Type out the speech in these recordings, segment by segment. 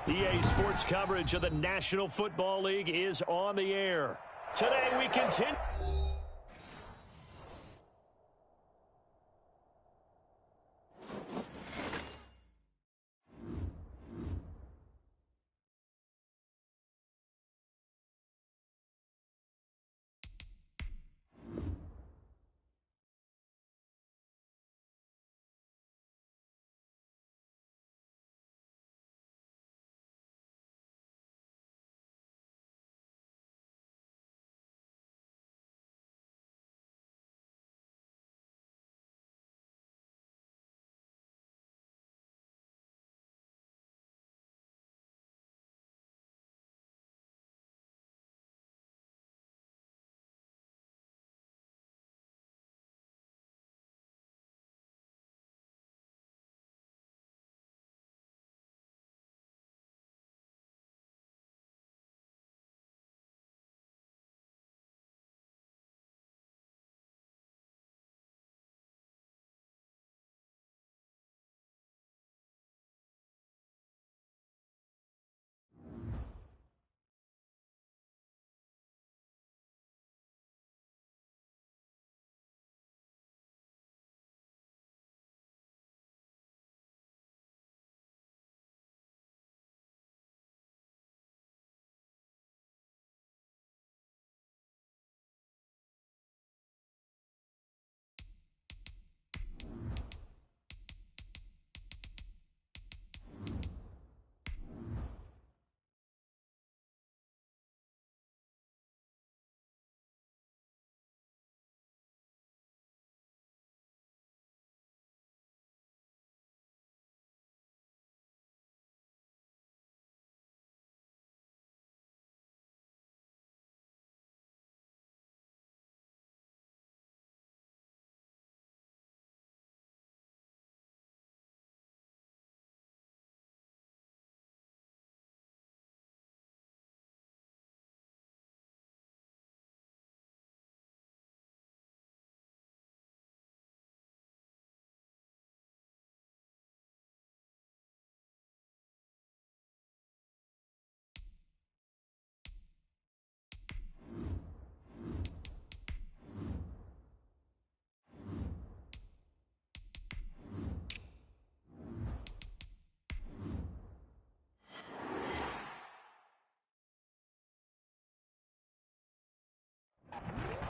EA Sports coverage of the National Football League is on the air. Today we continue.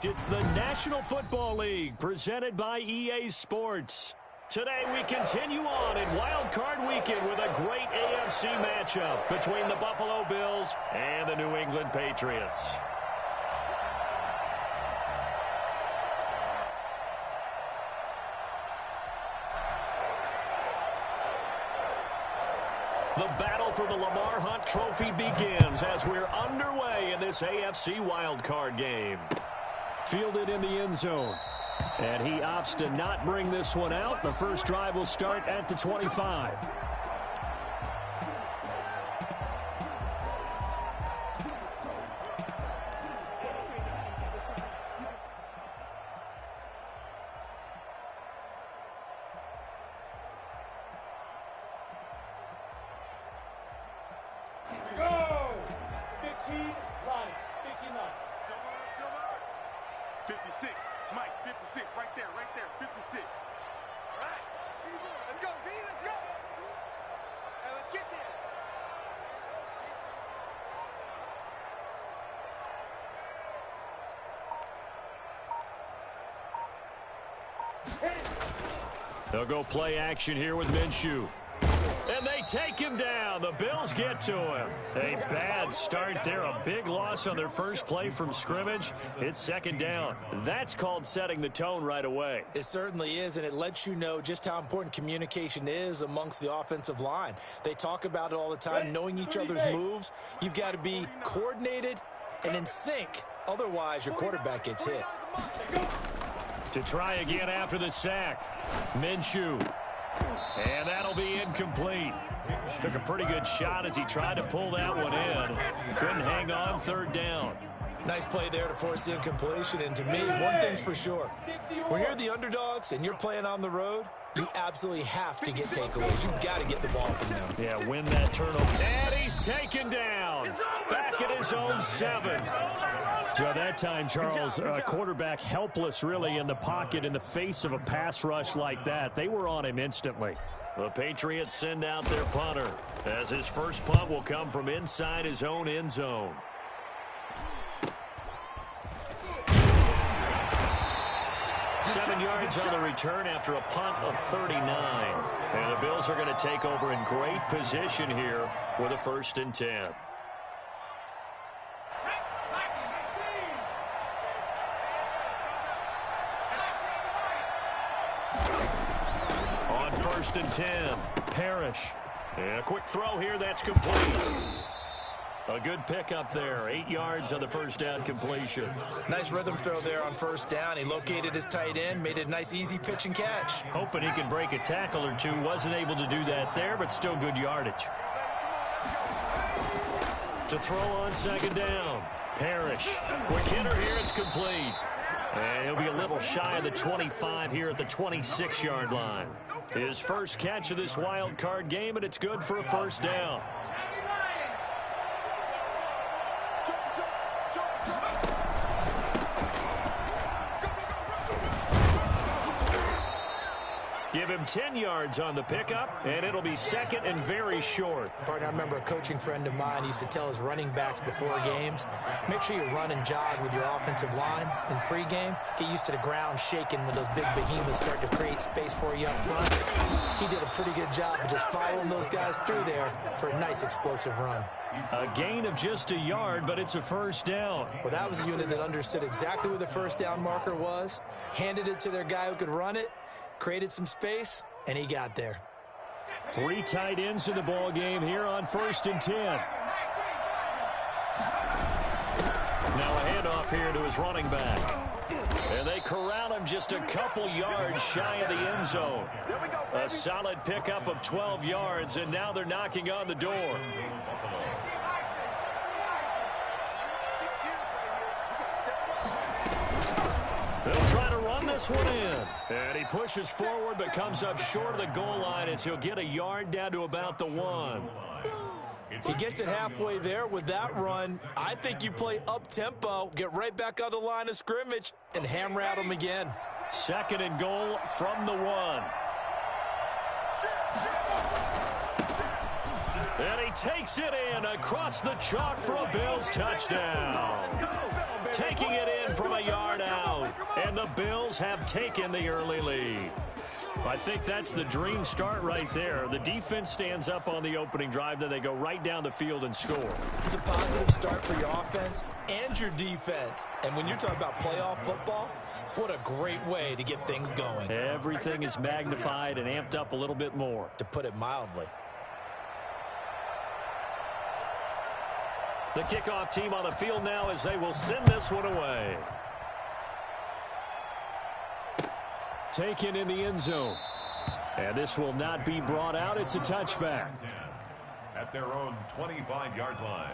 It's the National Football League presented by EA Sports. Today we continue on in Wild Card Weekend with a great AFC matchup between the Buffalo Bills and the New England Patriots. The battle for the Lamar Hunt Trophy begins as we're underway in this AFC Wild Card game. Fielded in the end zone. And he opts to not bring this one out. The first drive will start at the 25. Go! 15, line. 15, line. 56, Mike, 56, right there, 56. All right, let's go, D, let's go. Now let's get there. They'll go play action here with Minshew. And they take him down. The Bills get to him. A bad start there. A big loss on their first play from scrimmage. It's second down. That's called setting the tone right away. It certainly is, and it lets you know just how important communication is amongst the offensive line. They talk about it all the time, knowing each other's moves. You've got to be coordinated and in sync. Otherwise, your quarterback gets hit. To try again after the sack. Minshew. And that'll be incomplete. Took a pretty good shot as he tried to pull that one in. Couldn't hang on, third down. Nice play there to force the incompletion. And to me, one thing's for sure. When you're the underdogs and you're playing on the road, you absolutely have to get takeaways. You've got to get the ball from them. Yeah, win that turnover. And he's taken down. Back at his own 7. So that time, Charles, quarterback helpless really in the pocket in the face of a pass rush like that. They were on him instantly. The Patriots send out their punter as his first punt will come from inside his own end zone. Seven yards on the return after a punt of 39. And the Bills are going to take over in great position here with a 1st and 10. On 1st and 10, Parrish. And a quick throw here, that's complete. A good pickup there. 8 yards on the first down completion. Nice rhythm throw there on 1st down. He located his tight end, made it a nice easy pitch and catch. Hoping he could break a tackle or two. Wasn't able to do that there, but still good yardage. To throw on 2nd down. Parrish. Quick hitter here, it's complete. And he'll be a little shy of the 25 here at the 26-yard line. His first catch of this wild card game, and it's good for a 1st down. Give him 10 yards on the pickup, and it'll be 2nd and very short. Partner, I remember a coaching friend of mine used to tell his running backs before games, make sure you run and jog with your offensive line in pregame. Get used to the ground shaking when those big behemoths start to create space for you up front. He did a pretty good job of just following those guys through there for a nice explosive run. A gain of just a yard, but it's a 1st down. Well, that was a unit that understood exactly where the 1st down marker was, handed it to their guy who could run it, created some space, and he got there. 3 tight ends in the ball game here on 1st and 10. Now a handoff here to his running back. And they corral him just a couple yards shy of the end zone. A solid pickup of 12 yards, and now they're knocking on the door. They'll try to run this one in. And he pushes forward but comes up short of the goal line as he'll get a yard down to about the 1. He gets it halfway there with that run. I think you play up-tempo, get right back on the line of scrimmage, and hammer at him again. 2nd and goal from the 1. And he takes it in across the chalk for a Bills touchdown. Taking it in from a yard out. And the Bills have taken the early lead. I think that's the dream start right there. The defense stands up on the opening drive, then they go right down the field and score. It's a positive start for your offense and your defense. And when you're talking about playoff football, what a great way to get things going. Everything is magnified and amped up a little bit more. To put it mildly. The kickoff team on the field now as they will send this one away. Taken in the end zone. And this will not be brought out. It's a touchback. At their own 25-yard line.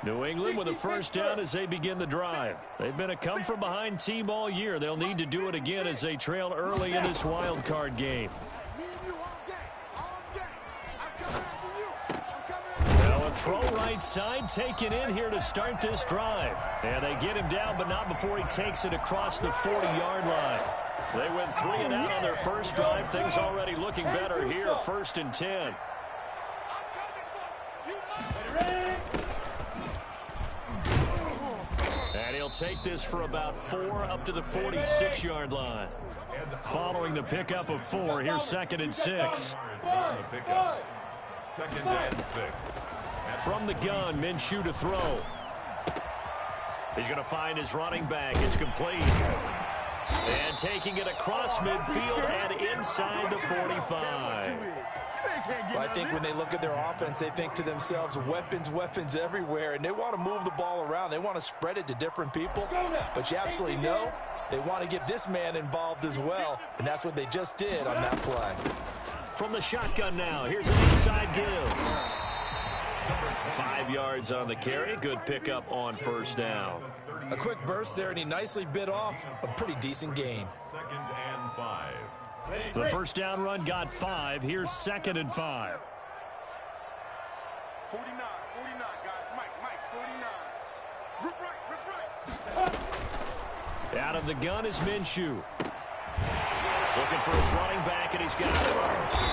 New England with a 1st down as they begin the drive. They've been a come-from-behind team all year. They'll need to do it again as they trail early in this wild card game. Throw right side, taken in here to start this drive. And they get him down, but not before he takes it across the 40-yard line. They went 3 and out on their first drive. Things already looking better here, 1st and 10. And he'll take this for about 4 up to the 46-yard line. Following the pickup of 4, here's 2nd and 6. 2nd and 6. From the gun, Minshew to throw. He's going to find his running back. It's complete. And taking it across midfield and inside the 45. Well, I think when they look at their offense, they think to themselves, weapons, weapons everywhere, and they want to move the ball around. They want to spread it to different people, but you absolutely know they want to get this man involved as well, and that's what they just did on that play. From the shotgun now, here's an inside give. 5 yards on the carry. Good pickup on first down. A quick burst there, and he nicely bit off a pretty decent gain. 2nd and 5. The first down run got 5. Here's 2nd and 5. 49, guys. Mike, 49. Rip right. Out of the gun is Minshew. Looking for his running back, and he's got it.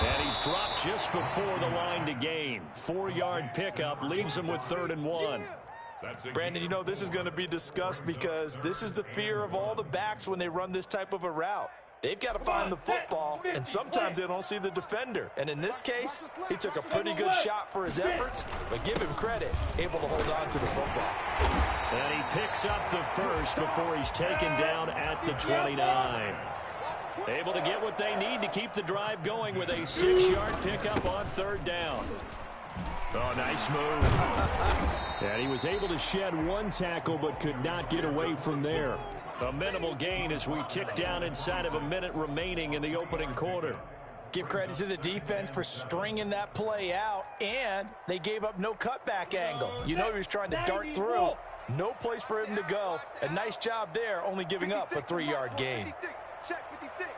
And he's dropped just before the line to gain. 4-yard pickup leaves him with 3rd and 1. Brandon, you know this is going to be discussed because this is the fear of all the backs when they run this type of a route. They've got to find the football, and sometimes they don't see the defender. And in this case, he took a pretty good shot for his efforts, but give him credit, able to hold on to the football. And he picks up the first before he's taken down at the 29. Able to get what they need to keep the drive going with a 6-yard pickup on 3rd down. Oh, nice move. And he was able to shed 1 tackle but could not get away from there. A minimal gain as we tick down inside of a minute remaining in the opening quarter. Give credit to the defense for stringing that play out, and they gave up no cutback angle. You know he was trying to dart through. No place for him to go. A nice job there, only giving up a 3-yard gain. Check 56.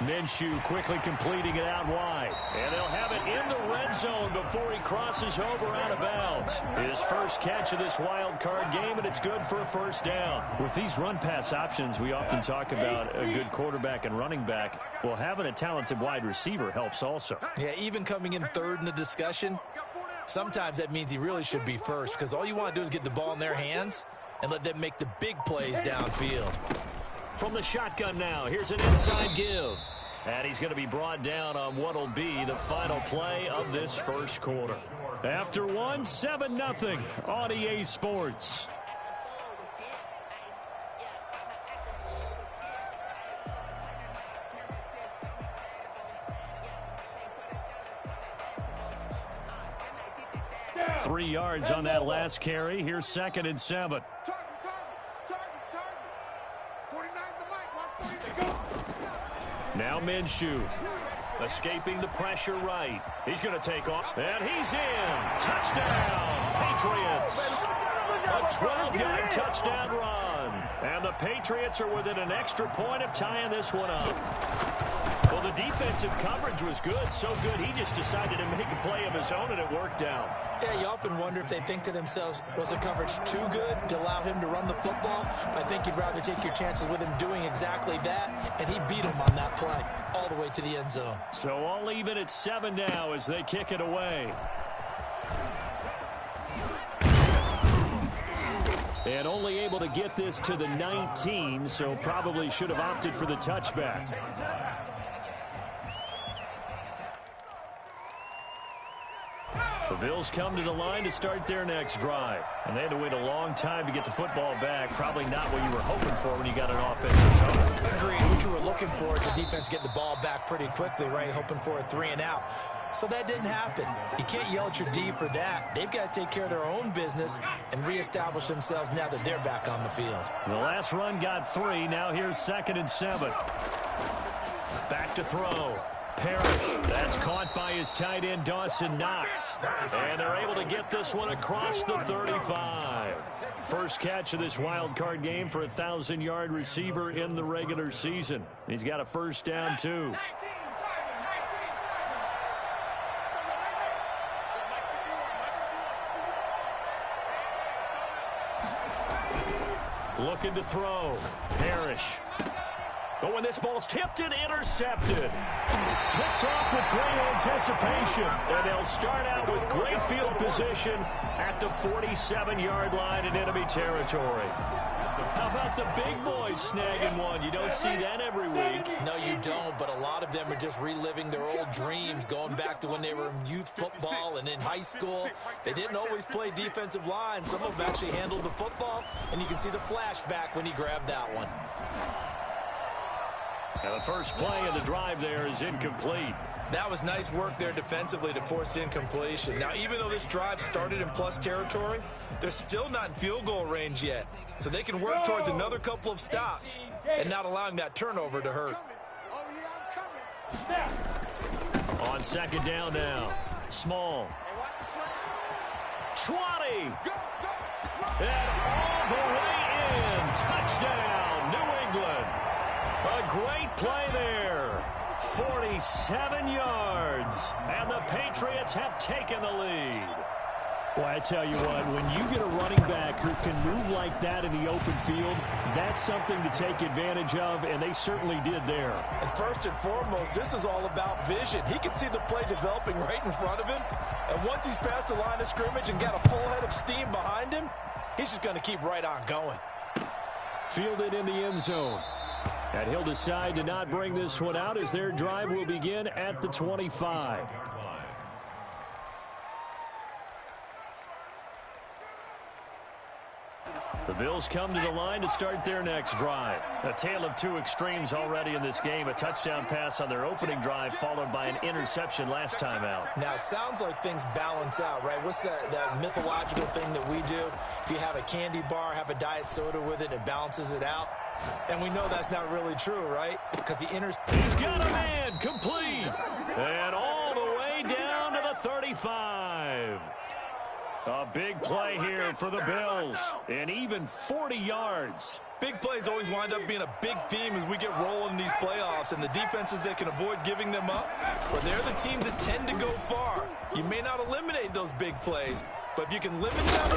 Minshew quickly completing it out wide. And they'll have it in the red zone before he crosses over out of bounds. His first catch of this wild card game, and it's good for a first down. With these run-pass options, we often talk about a good quarterback and running back. Well, having a talented wide receiver helps also. Yeah, even coming in 3rd in the discussion, sometimes that means he really should be first because all you want to do is get the ball in their hands and let them make the big plays downfield. From the shotgun now, here's an inside give. And he's going to be brought down on what will be the final play of this first quarter. After 1, 7-0 on EA Sports. Down. 3 yards on that last carry. Here's 2nd and 7. Target. 49's the mic. Watch 49. Now Minshew escaping the pressure right. He's going to take off, and he's in. Touchdown, Patriots. A 12-yard touchdown run. And the Patriots are within an extra point of tying this one up. Well, the defensive coverage was good, so good he just decided to make a play of his own, and it worked out. Yeah, you often wonder if they think to themselves, was the coverage too good to allow him to run the football? I think you'd rather take your chances with him doing exactly that, and he beat him on that play all the way to the end zone. So all even at 7 now as they kick it away. And only able to get this to the 19, so probably should have opted for the touchback. The Bills come to the line to start their next drive. And they had to wait a long time to get the football back. Probably not what you were hoping for when you got an offensive tie. Agreed. What you were looking for is the defense getting the ball back pretty quickly, right? Hoping for a 3 and out. So that didn't happen. You can't yell at your D for that. They've got to take care of their own business and reestablish themselves now that they're back on the field. The last run got 3. Now here's 2nd and 7. Back to throw. Parrish. That's caught by his tight end, Dawson Knox. And they're able to get this one across the 35. First catch of this wild card game for a 1,000-yard receiver in the regular season. He's got a first down, too. Looking to throw. Parrish. But when this ball's tipped and intercepted. Picked off with great anticipation. And they'll start out with great field position at the 47-yard line in enemy territory. How about the big boys snagging one? You don't see that every week. No, you don't, but a lot of them are just reliving their old dreams, going back to when they were in youth football and in high school. They didn't always play defensive line. Some of them actually handled the football, and you can see the flashback when he grabbed that one. And the first play of the drive there is incomplete. That was nice work there defensively to force incompletion. Now, even though this drive started in plus territory, they're still not in field goal range yet. So they can work towards another couple of stops and not allowing that turnover to hurt. On On second down now. Small. 20. And all the way in. Touchdown, New England. A great play there. 47 yards. And the Patriots have taken the lead. Well, I tell you what, when you get a running back who can move like that in the open field, that's something to take advantage of, and they certainly did there. And first and foremost, this is all about vision. He can see the play developing right in front of him, and once he's past the line of scrimmage and got a full head of steam behind him, he's just going to keep right on going. Fielded in the end zone. And he'll decide to not bring this one out as their drive will begin at the 25. The Bills come to the line to start their next drive. A tale of two extremes already in this game. A touchdown pass on their opening drive followed by an interception last time out. Now, it sounds like things balance out, right? What's that mythological thing that we do? If you have a candy bar, have a diet soda with it, it balances it out. And we know that's not really true, right? Because he's got a man complete. And all the way down to the 35. A big play here for the Bills, and even 40 yards. Big plays always wind up being a big theme as we get rolling in these playoffs, and the defenses that can avoid giving them up, but they're the teams that tend to go far. You may not eliminate those big plays, but if you can limit them,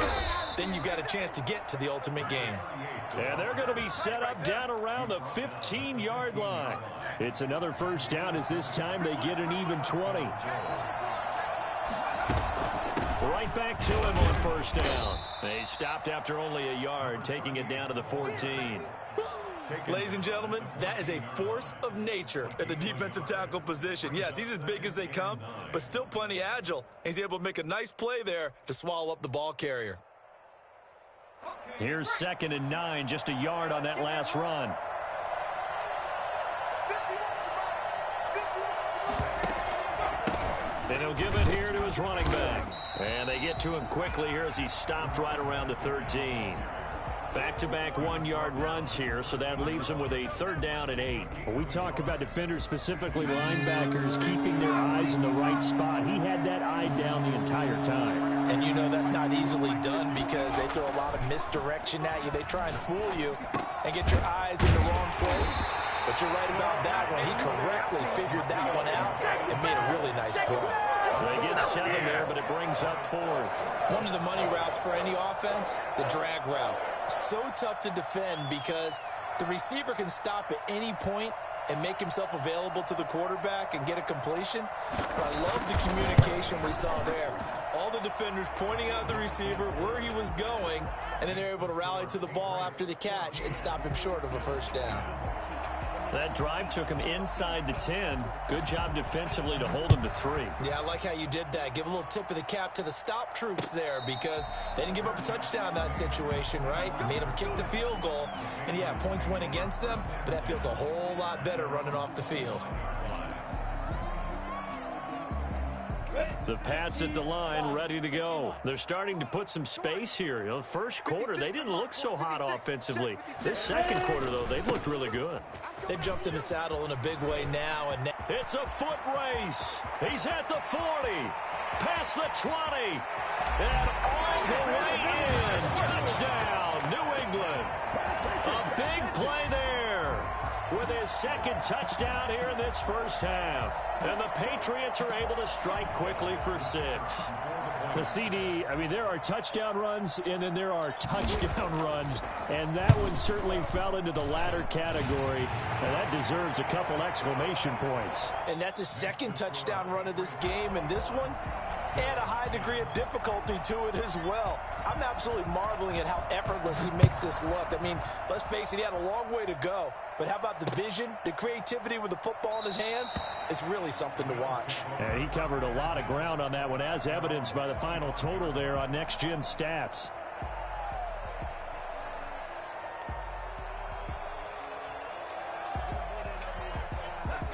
then you got a chance to get to the ultimate game. And they're going to be set up down around the 15-yard line. It's another first down as this time they get an even 20. Right back to him on first down. They stopped after only a yard, taking it down to the 14. Ladies and gentlemen, that is a force of nature at the defensive tackle position. Yes, he's as big as they come, but still plenty agile. He's able to make a nice play there to swallow up the ball carrier. Here's 2nd and 9, just a yard on that last run. And he'll give it here to his running back. And they get to him quickly here as he stopped right around the 13. Back-to-back 1-yard runs here, so that leaves him with a 3rd down and 8. When we talk about defenders, specifically linebackers, keeping their eyes in the right spot. He had that eye down the entire time. And you know that's not easily done because they throw a lot of misdirection at you. They try and fool you and get your eyes in the wrong place. But you're right about that one. He correctly figured that one out and made a really nice play. They get 7 there, but it brings up 4th. One of the money routes for any offense, the drag route. So tough to defend because the receiver can stop at any point and make himself available to the quarterback and get a completion. But I love the communication we saw there. All the defenders pointing out the receiver where he was going, and then they're able to rally to the ball after the catch and stop him short of a first down. That drive took him inside the 10. Good job defensively to hold him to 3. Yeah, I like how you did that. Give a little tip of the cap to the stop troops there because they didn't give up a touchdown in that situation, right? You made them kick the field goal. And, yeah, points went against them, but that feels a whole lot better running off the field. The Pats at the line, ready to go. They're starting to put some space here. You know, first quarter, they didn't look so hot offensively. This second quarter, though, they've looked really good. They've jumped in the saddle in a big way now. And it's a foot race. He's at the 40, past the 20, and all the way in. Touchdown, New England. A big play there with his 2nd touchdown here in this first half. And the Patriots are able to strike quickly for 6. The CD, I mean, there are touchdown runs, and then there are touchdown runs, and that one certainly fell into the latter category, and that deserves a couple exclamation points. And that's his 2nd touchdown run of this game, and this one, add a high degree of difficulty to it as well. I'm absolutely marveling at how effortless he makes this look. I mean, let's face it, he had a long way to go. But how about the vision, the creativity with the football in his hands? It's really something to watch. And he covered a lot of ground on that one, as evidenced by the final total there on Next Gen Stats.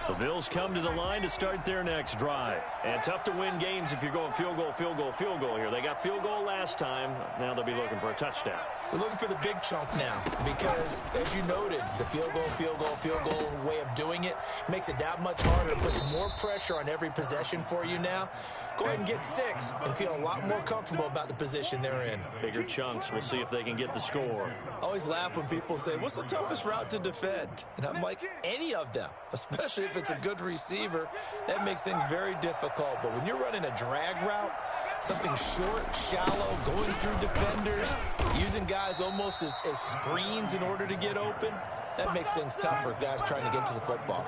The The Bills come to the line to start their next drive. And tough to win games if you're going field goal, field goal, field goal here. They got field goal last time. Now they'll be looking for a touchdown. They're looking for the big chunk now because, as you noted, the field goal, field goal, field goal way of doing it makes it that much harder. It puts more pressure on every possession for you now. Go ahead and get 6 and feel a lot more comfortable about the position they're in. Bigger chunks. We'll see if they can get the score. I always laugh when people say, what's the toughest route to defend? And I'm like, any of them, especially if it's a good receiver. That makes things very difficult. But when you're running a drag route, something short, shallow, going through defenders, using guys almost as screens in order to get open, that makes things tough for guys trying to get to the football.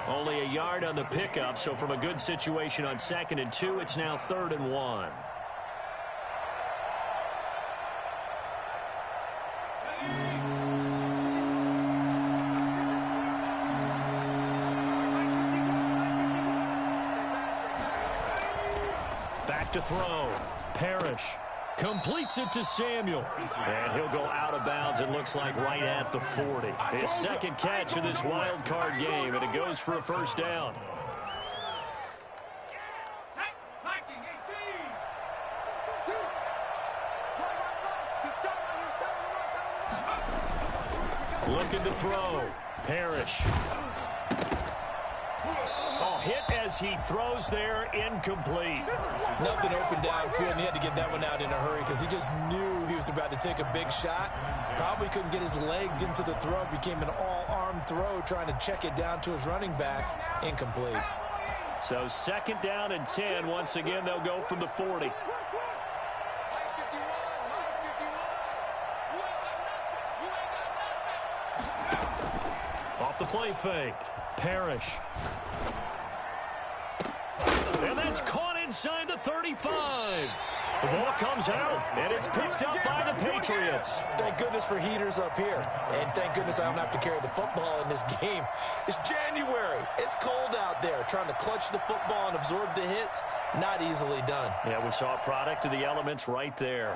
Only a yard on the pickup, so from a good situation on 2nd and 2, it's now 3rd and 1. Back to throw. Parrish completes it to Samuel. And he'll go out of bounds, it looks like right at the 40. His second catch of this wild card game, and it goes for a first down. Looking to throw. Parrish. Hit as he throws there, incomplete. Nothing open downfield, and he had to get that one out in a hurry because he just knew he was about to take a big shot. Probably couldn't get his legs into the throw. Became an all-arm throw trying to check it down to his running back. Incomplete. So 2nd down and 10. Once again, they'll go from the 40. Off the play fake. Parrish. And that's caught inside the 35. The ball comes out, and it's picked up by the Patriots. Thank goodness for heaters up here. And thank goodness I don't have to carry the football in this game. It's January. It's cold out there. Trying to clutch the football and absorb the hits, not easily done. Yeah, we saw a product of the elements right there.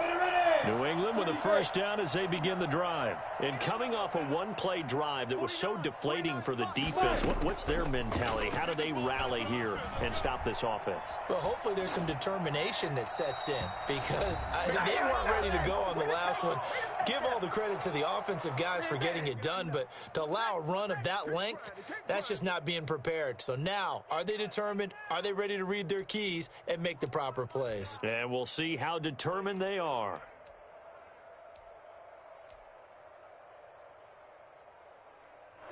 New England with a first down as they begin the drive. And coming off a one-play drive that was so deflating for the defense, what's their mentality? How do they rally here and stop this offense? Well, hopefully there's some determination that sets in because they weren't ready to go on the last one. Give all the credit to the offensive guys for getting it done, but to allow a run of that length, that's just not being prepared. So now, are they determined? Are they ready to read their keys and make the proper plays? And we'll see how determined they are.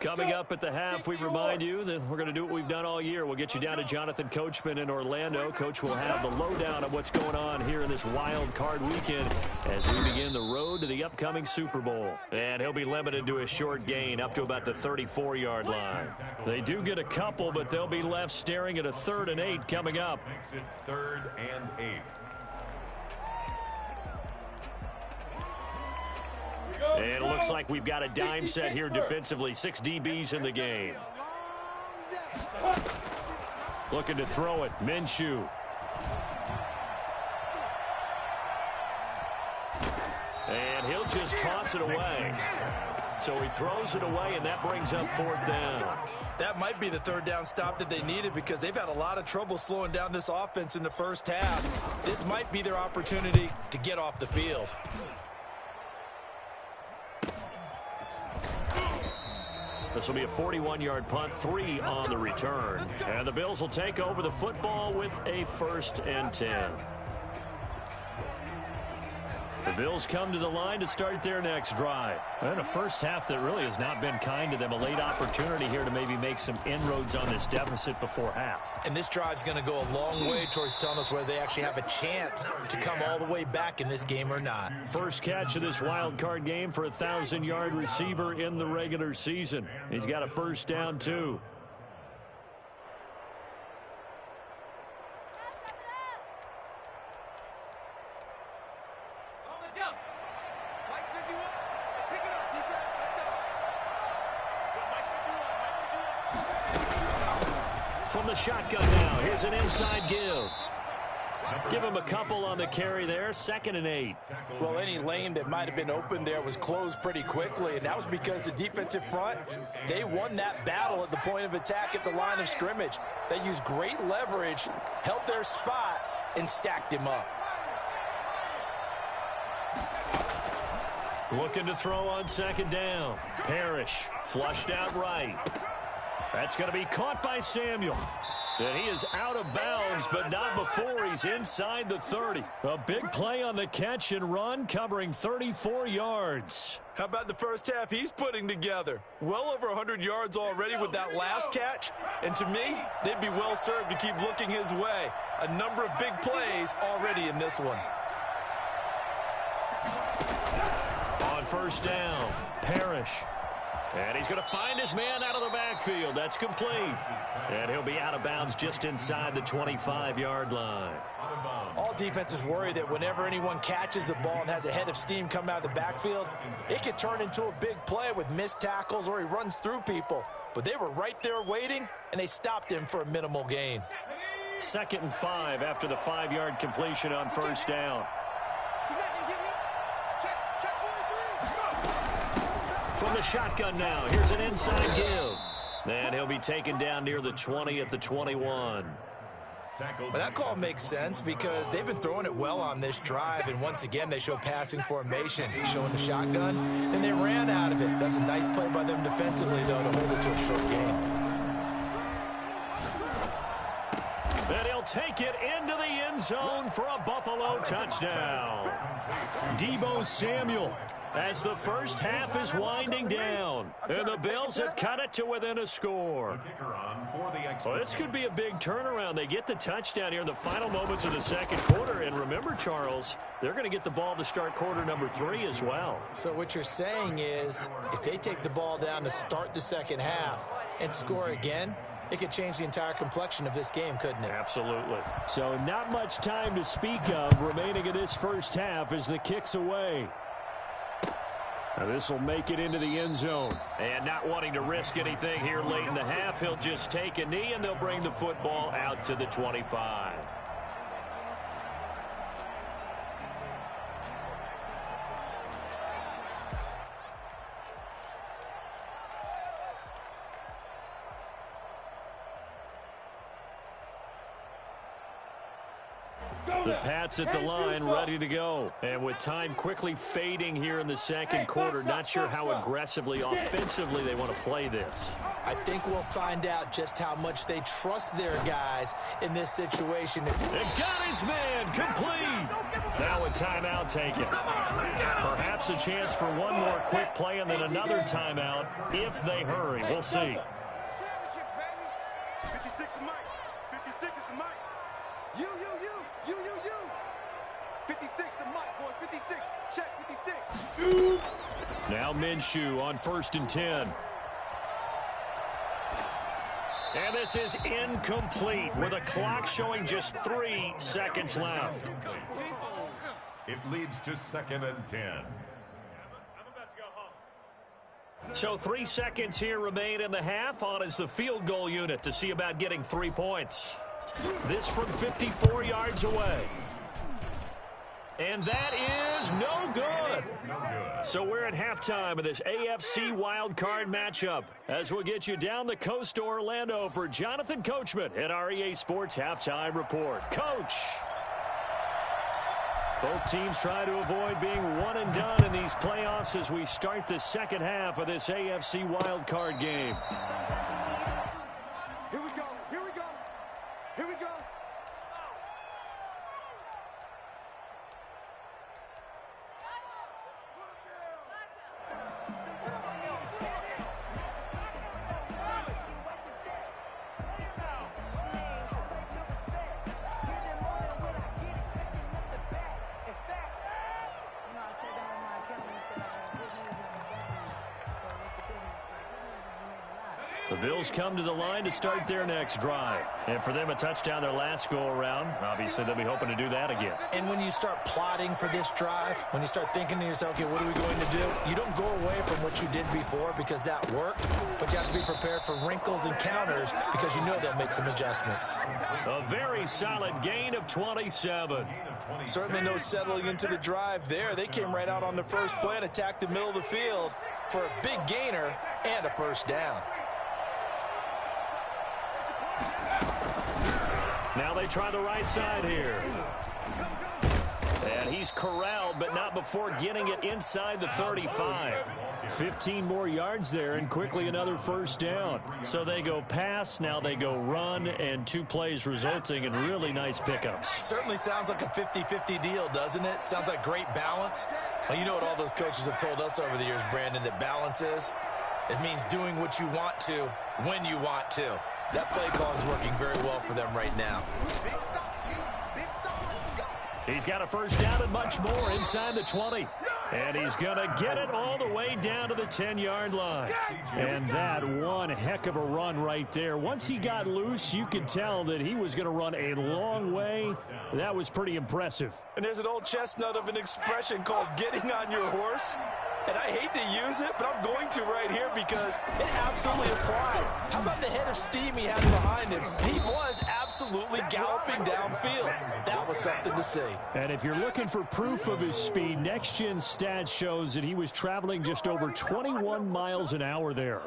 Coming up at the half, we remind you that we're going to do what we've done all year. We'll get you down to Jonathan Coachman in Orlando. Coach will have the lowdown of what's going on here in this wild card weekend as we begin the road to the upcoming Super Bowl. And he'll be limited to a short gain up to about the 34-yard line. They do get a couple, but they'll be left staring at a 3rd and 8 coming up. Makes it 3rd and 8. And it looks like we've got a dime set here defensively. 6 DBs in the game. Looking to throw it. Minshew. And he'll just toss it away. So he throws it away, and that brings up 4th down. That might be the 3rd down stop that they needed because they've had a lot of trouble slowing down this offense in the first half. This might be their opportunity to get off the field. This will be a 41-yard punt, 3 on the return. And the Bills will take over the football with a 1st and 10. The Bills come to the line to start their next drive. And a first half that really has not been kind to them. A late opportunity here to maybe make some inroads on this deficit before half. And this drive's going to go a long way towards telling us whether they actually have a chance to come all the way back in this game or not. First catch of this wild card game for a 1,000-yard receiver in the regular season. He's got a first down, too. From the shotgun now, here's an inside give. Give him a couple on the carry there, 2nd and 8. Well, any lane that might have been open there was closed pretty quickly, and that was because the defensive front, they won that battle at the point of attack at the line of scrimmage. They used great leverage, held their spot, and stacked him up. Looking to throw on 2nd down. Parrish flushed out right. That's going to be caught by Samuel. And he is out of bounds, but not before he's inside the 30. A big play on the catch and run, covering 34 yards. How about the first half he's putting together? Well over 100 yards already with that last catch. And to me, they'd be well served to keep looking his way. A number of big plays already in this one. On 1st down, Parrish. And he's going to find his man out of the backfield. That's complete. And he'll be out of bounds just inside the 25-yard line. All defenses worry that whenever anyone catches the ball and has a head of steam come out of the backfield, it could turn into a big play with missed tackles or he runs through people. But they were right there waiting, and they stopped him for a minimal gain. 2nd and 5 after the 5-yard completion on 1st down. From the shotgun now, here's an inside give. And he'll be taken down near the 20 at the 21. Well, that call makes sense because they've been throwing it well on this drive, and once again they show passing formation, showing the shotgun. Then they ran out of it. That's a nice play by them defensively, though, to hold it to a short game. And he'll take it into the end zone for a Buffalo touchdown. Deebo Samuel, as the first half is winding down, and the Bills have cut it to within a score. Well, this could be a big turnaround. They get the touchdown here in the final moments of the 2nd quarter, and remember, Charles, they're going to get the ball to start quarter number 3 as well. So what you're saying is, if they take the ball down to start the 2nd half and score again, it could change the entire complexion of this game, couldn't it? Absolutely. So not much time to speak of remaining in this first half as the kick's away. Now this will make it into the end zone. And not wanting to risk anything here late in the half, he'll just take a knee and they'll bring the football out to the 25. The Pats at the line, ready to go. And with time quickly fading here in the 2nd quarter, not sure how aggressively, offensively they want to play this. I think we'll find out just how much they trust their guys in this situation. And got his man complete. Now a timeout taken. Perhaps a chance for one more quick play and then another timeout if they hurry. We'll see. 56 is Mike. 56 is the Mike. You. 56 the Mike, boys. 56. Check 56. Now Minshew on 1st and 10. And this is incomplete with a clock showing just 3 seconds left. It leads to 2nd and 10. So 3 seconds here remain in the half. On is the field goal unit to see about getting 3 points. This from 54 yards away. And that is no good. So we're at halftime of this AFC wildcard matchup as we'll get you down the coast to Orlando for Jonathan Coachman at our EA Sports Halftime Report. Coach. Both teams try to avoid being one and done in these playoffs as we start the 2nd half of this AFC wildcard game. Here we go. Bills come to the line to start their next drive. And for them, a touchdown their last go-around. Obviously, they'll be hoping to do that again. And when you start plotting for this drive, when you start thinking to yourself, okay, what are we going to do? You don't go away from what you did before because that worked, but you have to be prepared for wrinkles and counters because you know they'll make some adjustments. A very solid gain of 27. Certainly no settling into the drive there. They came right out on the first play and attacked the middle of the field for a big gainer and a first down. Now they try the right side here. And he's corralled, but not before getting it inside the 35. 15 more yards there, and quickly another first down. So they go pass, now they go run, and 2 plays resulting in really nice pickups. Certainly sounds like a 50-50 deal, doesn't it? Sounds like great balance. Well, you know what all those coaches have told us over the years, Brandon, that balance is? It means doing what you want to when you want to. That play call is working very well for them right now. He's got a first down and much more inside the 20. And he's going to get it all the way down to the 10-yard line. And that one heck of a run right there. Once he got loose, you could tell that he was going to run a long way. That was pretty impressive. And there's an old chestnut of an expression called getting on your horse. And I hate to use it, but I'm going to right here because it absolutely applies. How about the head of steam he had behind him? He was absolutely galloping downfield. That was something to see. And if you're looking for proof of his speed, Next Gen Stats shows that he was traveling just over 21 miles an hour there.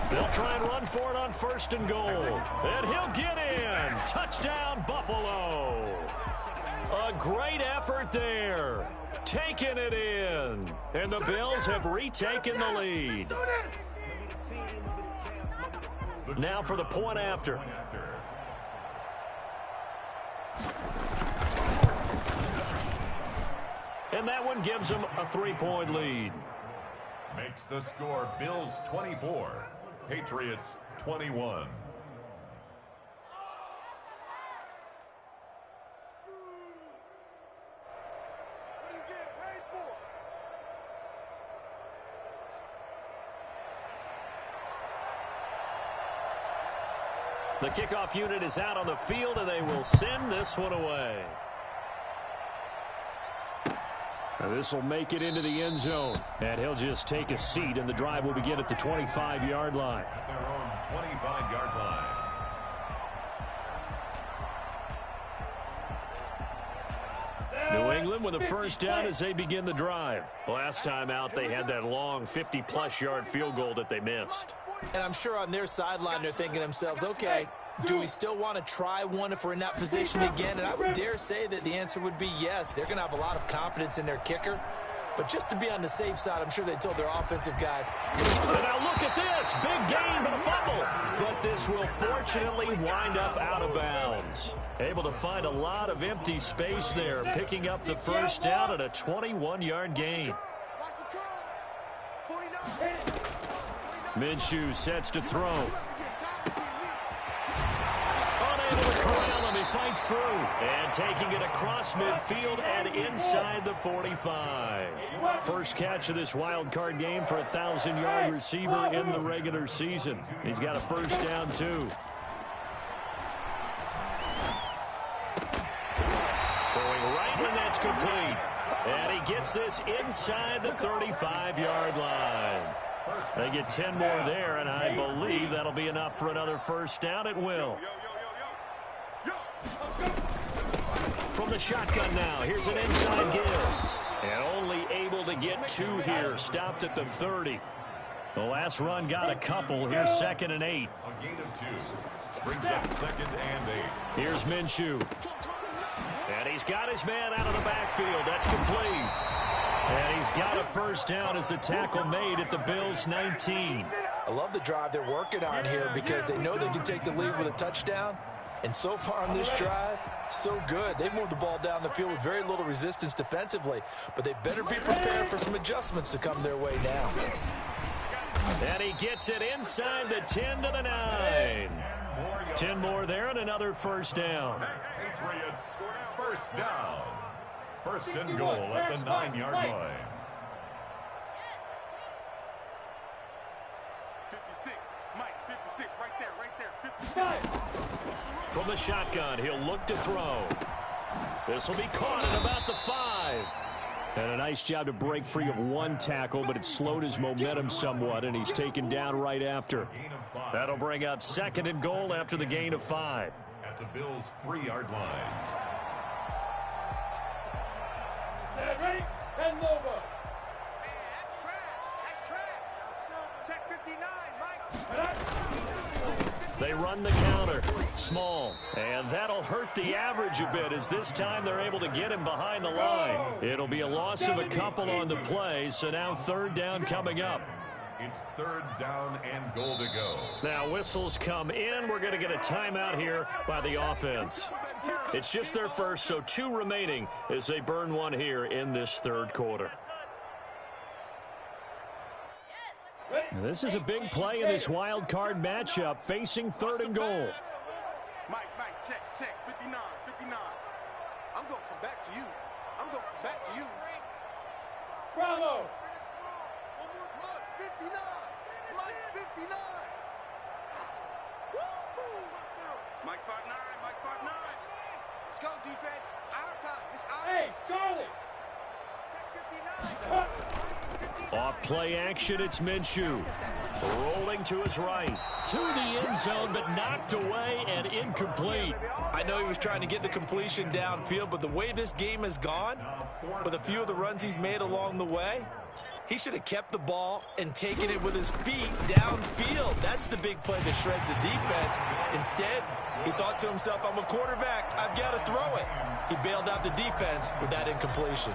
They'll try and run for it on 1st and goal. And he'll get in. Touchdown, Buffalo. A great effort there. Taking it in. And the Bills have retaken the lead. Now for the point after. And that one gives them a 3-point lead. Makes the score Bills 24, Patriots 21. The kickoff unit is out on the field, and they will send this one away. This will make it into the end zone, and he'll just take a seat, and the drive will begin at the 25-yard line. At their own 25-yard line. New England with a first down as they begin the drive. Last time out, they had that long 50-plus yard field goal that they missed. And I'm sure on their sideline they're thinking to themselves, okay, do we still want to try one if we're in that position again? And I would dare say that the answer would be yes. They're going to have a lot of confidence in their kicker. But just to be on the safe side, I'm sure they told their offensive guys. And now look at this. Big gain, but a fumble. But this will fortunately wind up out of bounds. Able to find a lot of empty space there, picking up the first down at a 21-yard gain. Minshew sets to throw. Unable to corral him, he fights through. And taking it across midfield and inside the 45. First catch of this wild card game for a 1,000-yard receiver in the regular season. He's got a first down, too. Throwing right, and that's complete. And he gets this inside the 35-yard line. They get 10 more there, and I believe that'll be enough for another first down. It will. From the shotgun now, here's an inside give. And only able to get 2 here, stopped at the 30. The last run got a couple. Here's 2nd and 8. A gain of 2. Brings up 2nd and 8. Here's Minshew. And he's got his man out of the backfield. That's complete. And he's got a first down as the tackle made at the Bills' 19. I love the drive they're working on here because they know they can take the lead with a touchdown. And so far on this drive, so good. They've moved the ball down the field with very little resistance defensively. But they better be prepared for some adjustments to come their way now. And he gets it inside the 10 to the 9. 10 more there and another first down. Patriots, first down. First and goal at the 9-yard line. 56. Mike, 56. Right there. 56. From the shotgun, he'll look to throw. This will be caught at about the 5. And a nice job to break free of one tackle, but it slowed his momentum somewhat, and he's taken down right after. That'll bring up second and goal after the gain of 5. At the Bills' 3-yard line. Set ready, 10 over. Man, that's trash. That's trash. Check 59, Mike. They run the counter. Small. And that'll hurt the average a bit as this time they're able to get him behind the line. It'll be a loss of a couple on the play, so now third down coming up. It's third down and goal to go. Now whistles come in. We're going to get a timeout here by the offense. It's just their first, so 2 remaining as they burn one here in this third quarter. This is a big play in this wild card matchup, facing third and goal. Mike, check. 59. I'm going to come back to you. Bravo. Look, 59. Mike's 59. Woo-hoo. Mike's 5'9". Let's go, defense. Our time. It's our Hey, Charlie. Check 59. Off play action, it's Minshew. Rolling to his right. To the end zone, but knocked away and incomplete. I know he was trying to get the completion downfield, but the way this game has gone, with a few of the runs he's made along the way, he should have kept the ball and taken it with his feet downfield. That's the big play that shreds the defense. Instead, he thought to himself, I'm a quarterback. I've got to throw it. He bailed out the defense with that incompletion.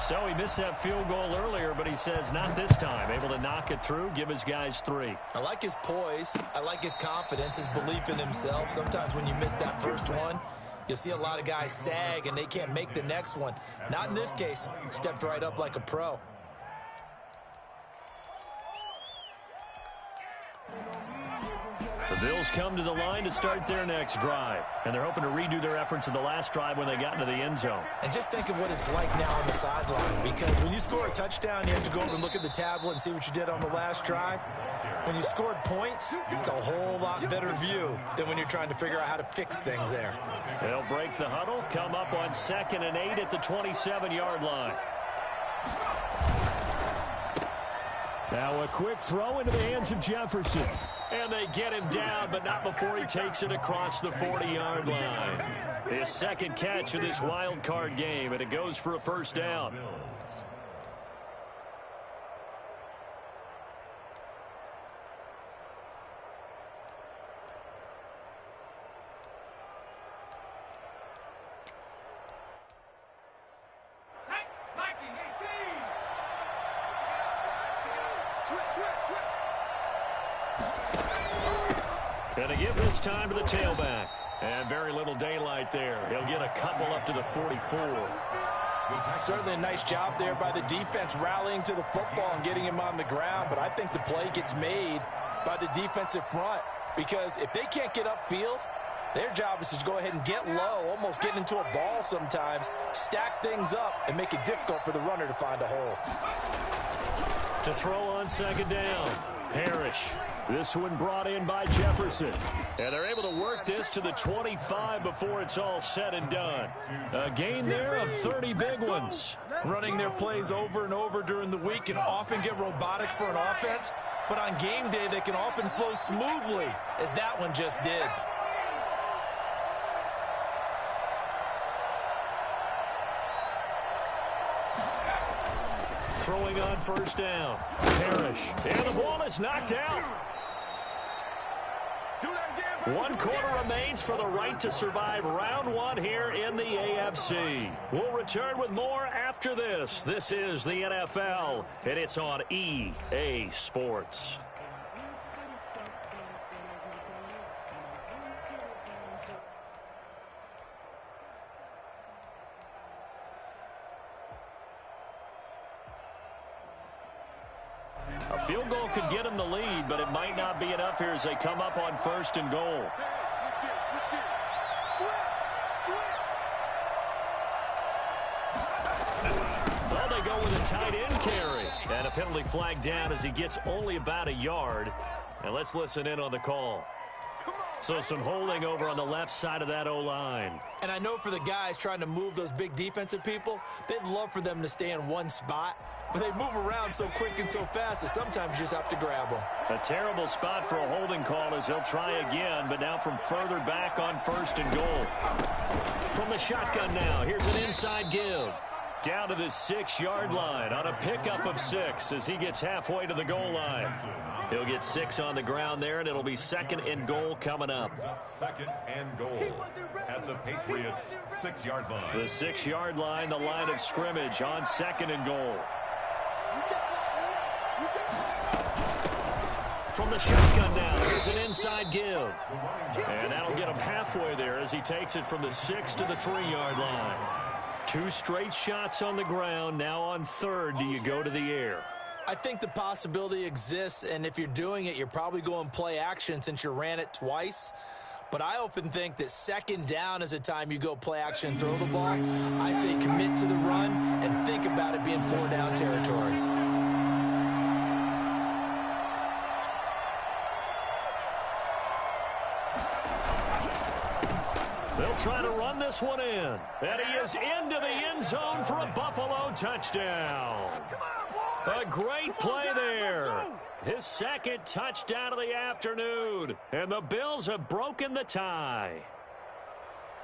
So he missed that field goal earlier, but he says not this time. Able to knock it through, give his guys 3. I like his poise. I like his confidence, his belief in himself. Sometimes when you miss that first one, you'll see a lot of guys sag and they can't make the next one. Not in this case. Stepped right up like a pro. The Bills come to the line to start their next drive, and they're hoping to redo their efforts in the last drive when they got into the end zone. And just think of what it's like now on the sideline, because when you score a touchdown, you have to go over and look at the tablet and see what you did on the last drive. When you scored points, it's a whole lot better view than when you're trying to figure out how to fix things there. They'll break the huddle, come up on 2nd and 8 at the 27-yard line. Now a quick throw into the hands of Jefferson. And they get him down, but not before he takes it across the 40-yard line. His second catch of this wild card game, and it goes for a first down. And they give this time to the tailback. And very little daylight there. He'll get a couple up to the 44. Certainly a nice job there by the defense rallying to the football and getting him on the ground. But I think the play gets made by the defensive front, because if they can't get upfield, their job is to go ahead and get low, almost get into a ball sometimes, stack things up, and make it difficult for the runner to find a hole. To throw on 2nd down, Parrish. This one brought in by Jefferson. And they're able to work this to the 25 before it's all said and done. A gain there of 30 big ones. Running their plays over and over during the week can often get robotic for an offense, but on game day they can often flow smoothly, as that one just did. Throwing on 1st down. Parrish. And the ball is knocked out. 1 quarter remains for the right to survive round 1 here in the AFC. We'll return with more after this. This is the NFL, and it's on EA Sports. A field goal could get them the lead, but it might not be enough here as they come up on 1st and goal. Well, they go with a tight end carry. And a penalty flag down as he gets only about a yard. And let's listen in on the call. So some holding over on the left side of that O-line. And I know for the guys trying to move those big defensive people, they'd love for them to stay in one spot. But they move around so quick and so fast that sometimes you just have to grab them. A terrible spot for a holding call as he'll try again, but now from further back on 1st and goal. From the shotgun now, here's an inside give. Down to the 6-yard line on a pickup of 6 as he gets halfway to the goal line. He'll get 6 on the ground there, and it'll be 2nd and goal coming up. 2nd and goal at the Patriots' 6-yard line. The 6-yard line, the line of scrimmage on 2nd and goal. From the shotgun now, here's an inside give. And that'll get him halfway there as he takes it from the 6 to the 3-yard line. 2 straight shots on the ground. Now on 3rd, do you go to the air? I think the possibility exists, and if you're doing it, you're probably going play action since you ran it twice. But I often think that 2nd down is a time you go play action and throw the ball. I say commit to the run and think about it being 4-down territory. They'll try to run this one in. And he is into the end zone for a Buffalo touchdown. A great play there. His 2nd touchdown of the afternoon. And the Bills have broken the tie.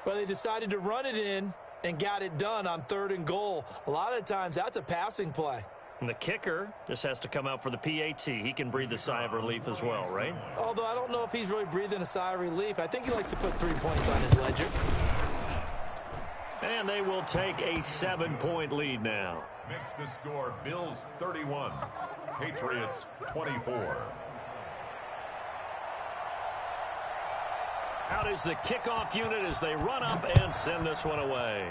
Well, they decided to run it in and got it done on 3rd and goal. A lot of times that's a passing play. And the kicker just has to come out for the PAT. He can breathe a sigh of relief as well, right? Although I don't know if he's really breathing a sigh of relief. I think he likes to put 3 points on his ledger. And they will take a 7-point lead now. Makes the score Bills 31, Patriots 24. Out is the kickoff unit as they run up and send this one away.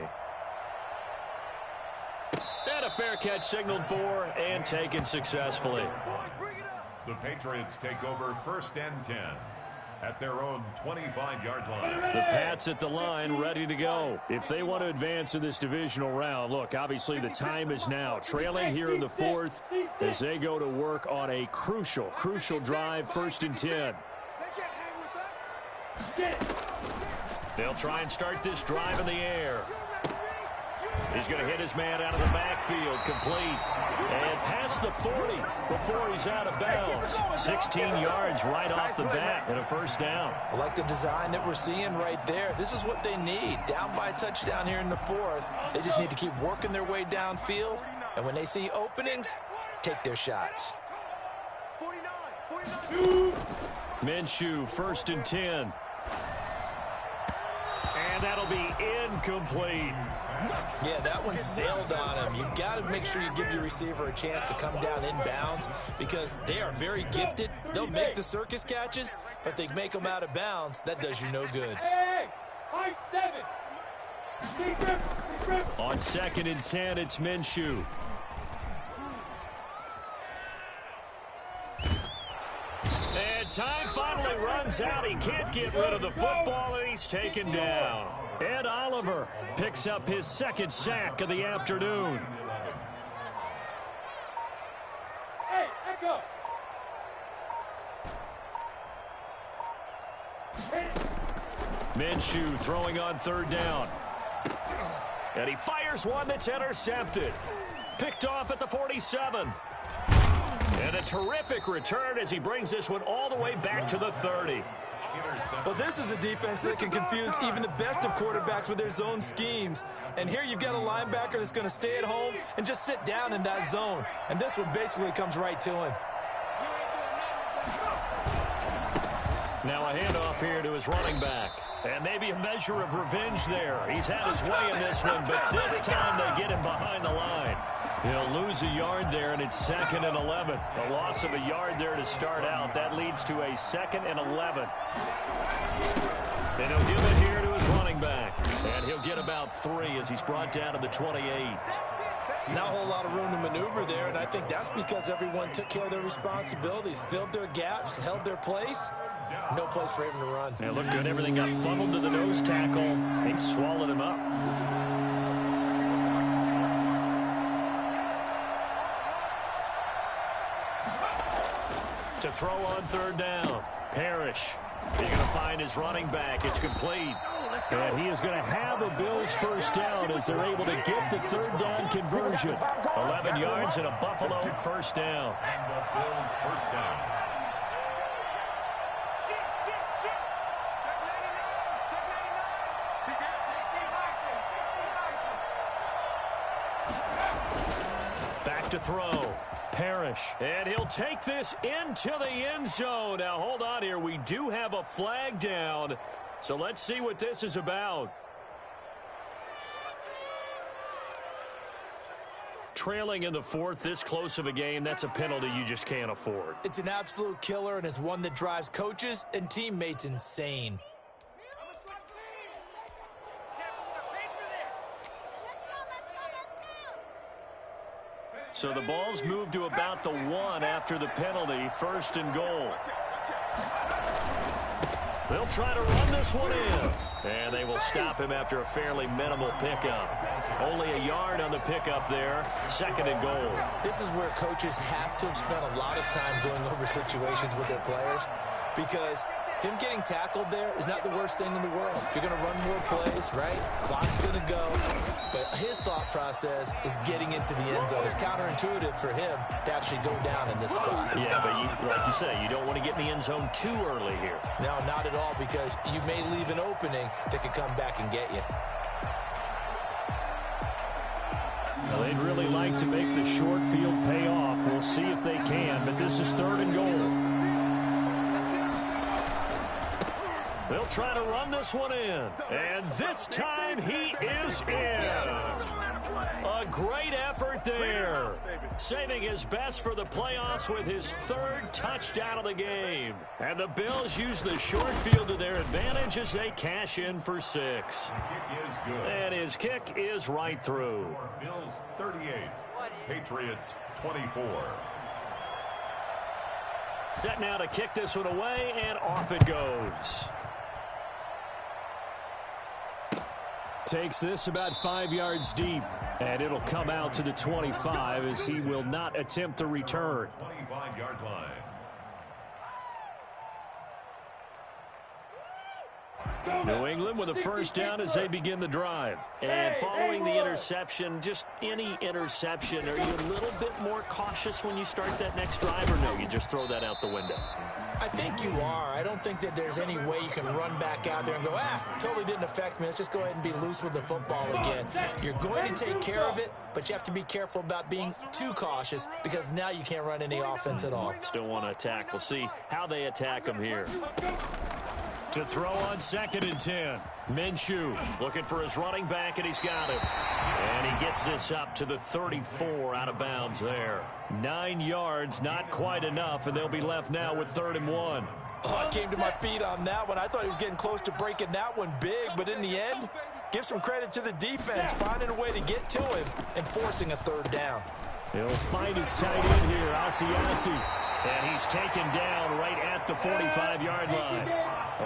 And a fair catch signaled for and taken successfully. The Patriots take over 1st and 10 at their own 25-yard line. The Pats at the line ready to go. If they want to advance in this divisional round, look, obviously the time is now. Trailing here in the 4th as they go to work on a crucial drive, 1st and 10. They'll try and start this drive in the air. He's going to hit his man out of the backfield, complete. And past the 40 before he's out of bounds. 16 yards right off the bat and a 1st down. I like the design that we're seeing right there. This is what they need. Down by a touchdown here in the 4th. They just need to keep working their way downfield. And when they see openings, take their shots. Minshew, 1st and 10. And that'll be incomplete. Yeah, that one sailed on him. You've got to make sure you give your receiver a chance to come down inbounds because they are very gifted. They'll make the circus catches, but they make them out of bounds. That does you no good. Hey, high 7. On 2nd and 10, it's Minshew. And time finally runs out. He can't get rid of the football, and he's taken down. Ed Oliver picks up his 2nd sack of the afternoon. Hey, Echo. Minshew throwing on 3rd down. And he fires one that's intercepted. Picked off at the 47. And a terrific return as he brings this one all the way back to the 30. Well, this is a defense that can confuse even the best of quarterbacks with their zone schemes. And here you've got a linebacker that's going to stay at home and just sit down in that zone. And this one basically comes right to him. Now a handoff here to his running back. And maybe a measure of revenge there. He's had his way in this one, but this time they get him behind the line. He'll lose a yard there, and it's 2nd and 11. A loss of a yard there to start out. That leads to a 2nd and 11. And he'll give it here to his running back. And he'll get about 3 as he's brought down to the 28. Not a whole lot of room to maneuver there, and I think that's because everyone took care of their responsibilities, filled their gaps, held their place. No place for him to run. It looked good. Everything got funneled to the nose tackle. He swallowed him up. To throw on third down. Parrish. He's going to find his running back. It's complete. And he is going to have a Bills first down as they're able to get the third down conversion. 11 yards and a Buffalo first down. And the Bills first down. Back to throw. Parrish. And he'll take this into the end zone. Now, hold on here. We do have a flag down. So let's see what this is about. Trailing in the fourth, this close of a game, that's a penalty you just can't afford. It's an absolute killer, and it's one that drives coaches and teammates insane. So the ball's moved to about the 1 after the penalty, first and goal. They'll try to run this one in. And they will stop him after a fairly minimal pickup. Only a yard on the pickup there, second and goal. This is where coaches have to have spent a lot of time going over situations with their players, because him getting tackled there is not the worst thing in the world. You're going to run more plays, right? Clock's going to go. But his thought process is getting into the end zone. It's counterintuitive for him to actually go down in this spot. Yeah, but like you say, you don't want to get in the end zone too early here. No, not at all, because you may leave an opening that could come back and get you. Well, they'd really like to make the short field pay off. We'll see if they can, but this is third and goal. They'll try to run this one in. And this time he is in. A great effort there. Saving his best for the playoffs with his third touchdown of the game. And the Bills use the short field to their advantage as they cash in for 6. The kick is good. And his kick is right through. Bills 38, Patriots 24. Set now to kick this one away, and off it goes. Takes this about 5 yards deep, and it'll come out to the 25 as he will not attempt to return. 25-yard line. New England with a first down as they begin the drive. And following the interception, just any interception, are you a little bit more cautious when you start that next drive, or no, you just throw that out the window? I think you are. I don't think that there's any way you can run back out there and go, totally didn't affect me. Let's just go ahead and be loose with the football again. You're going to take care of it, but you have to be careful about being too cautious, because now you can't run any offense at all. Still want to attack. We'll see how they attack him here. To throw on second and 10. Minshew looking for his running back, and he's got it. And he gets this up to the 34 out of bounds there. 9 yards, not quite enough, and they'll be left now with 3rd and 1. Oh, I came to my feet on that one. I thought he was getting close to breaking that one big, but in the end, give some credit to the defense, finding a way to get to him and forcing a 3rd down. He'll find his tight end here, Asiasi. And he's taken down right at the 45-yard line.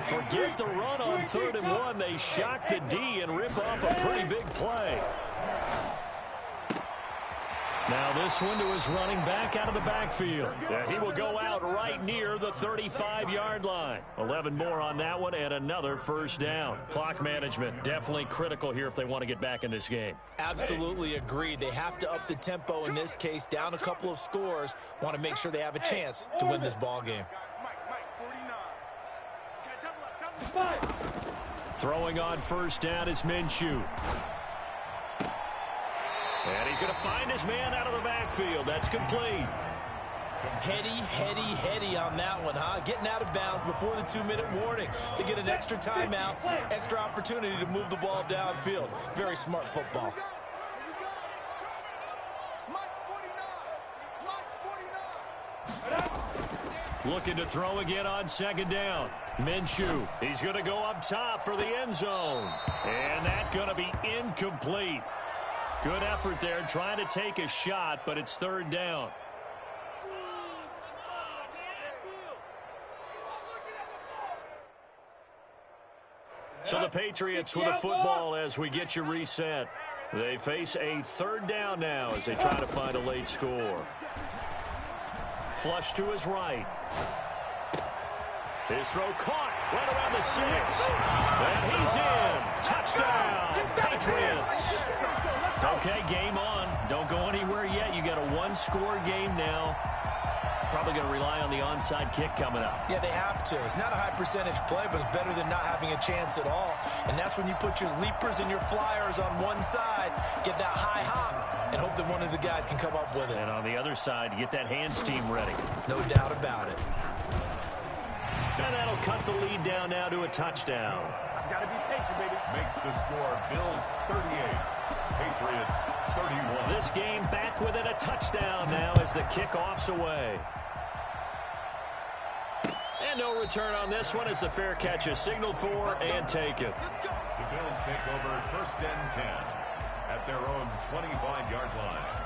Forget the run on 3rd and 1. They shock the D and rip off a pretty big play. Now this one to his running back out of the backfield. He will go out right near the 35-yard line. 11 more on that one and another first down. Clock management definitely critical here if they want to get back in this game. Absolutely agreed. They have to up the tempo in this case, down a couple of scores. Want to make sure they have a chance to win this ball game. Throwing on first down is Minshew. And he's going to find his man out of the backfield. That's complete. Heady on that one, huh? Getting out of bounds before the 2-minute warning. They get an extra timeout, extra opportunity to move the ball downfield. Very smart football. Looking to throw again on second down. Minshew, he's going to go up top for the end zone. And that's going to be incomplete. Good effort there, trying to take a shot, but it's third down. So the Patriots with a football as we get you reset. They face a third down now as they try to find a late score. Flush to his right. His throw caught right around the 6. And he's in. Touchdown, Patriots. Okay, game on. Don't go anywhere yet. You got a one-score game now. Probably going to rely on the onside kick coming up. Yeah, they have to. It's not a high-percentage play, but it's better than not having a chance at all. And that's when you put your leapers and your flyers on one side, get that high hop, and hope that one of the guys can come up with it. And on the other side, get that hands team ready. No doubt about it. And that'll cut the lead down now to a touchdown. Just got to be patient, baby. Makes the score Bills 38, Patriots 31. This game back within a touchdown now as the kickoff's away. And no return on this one as the fair catch is signaled for and taken. The Bills take over first and 10 at their own 25-yard line.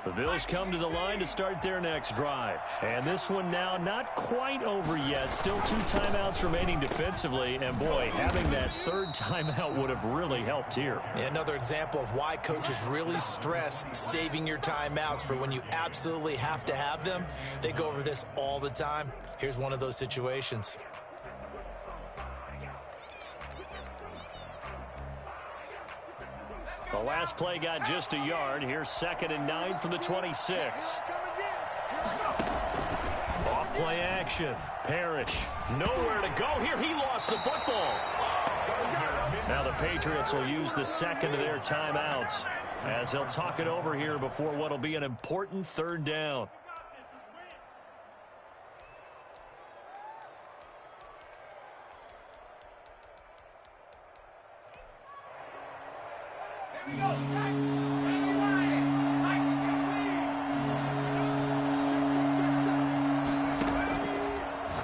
The Bills come to the line to start their next drive. And this one now not quite over yet. Still 2 timeouts remaining defensively. And, boy, having that third timeout would have really helped here. Yeah, another example of why coaches really stress saving your timeouts for when you absolutely have to have them. They go over this all the time. Here's one of those situations. The last play got just a yard. Here's 2nd and 9 from the 26. Off play action. Parrish. Nowhere to go here. He lost the football. Now the Patriots will use the second of their timeouts as they'll talk it over here before what will be an important third down.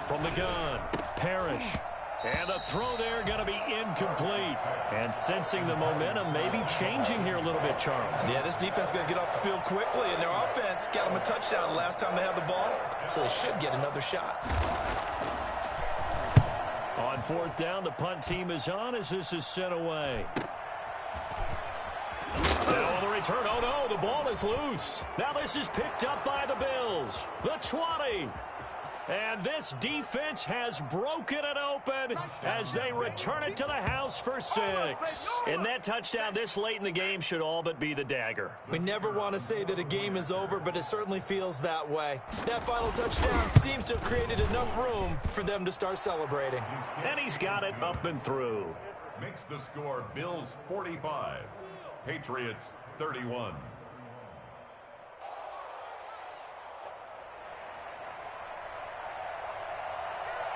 From the gun, Parrish. And the throw there going to be incomplete. And sensing the momentum maybe changing here a little bit, Charles. Yeah, this defense is going to get off the field quickly, and their offense got them a touchdown the last time they had the ball, so they should get another shot. On 4th down, the punt team is on as this is sent away. Now on the return, oh no, the ball is loose. Now this is picked up by the Bills. The 20. And this defense has broken it open as they return it to the house for 6. And that touchdown this late in the game should all but be the dagger. We never want to say that a game is over, but it certainly feels that way. That final touchdown seems to have created enough room for them to start celebrating. And he's got it up and through. Makes the score Bills 45, Patriots 31.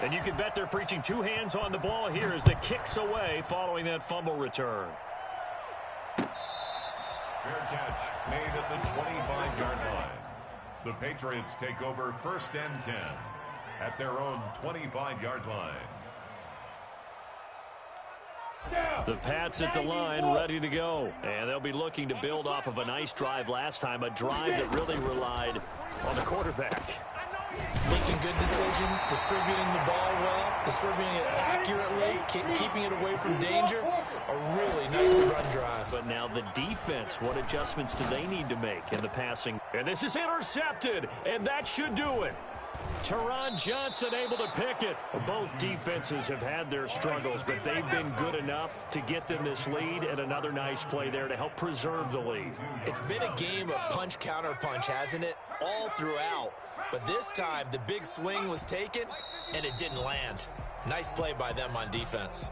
And you can bet they're preaching 2 hands on the ball here as the kick's away following that fumble return. Fair catch made at the 25-yard line. The Patriots take over first and 10 at their own 25-yard line. The Pats at the line, ready to go. And they'll be looking to build off of a nice drive last time, a drive that really relied on the quarterback. Making good decisions, distributing the ball well, distributing it accurately, keeping it away from danger. A really nicely run drive. But now the defense, what adjustments do they need to make in the passing? And this is intercepted, and that should do it. Teron Johnson able to pick it. Both defenses have had their struggles, but they've been good enough to get them this lead, and another nice play there to help preserve the lead. It's been a game of punch-counter-punch, hasn't it? All throughout. But this time, the big swing was taken, and it didn't land. Nice play by them on defense.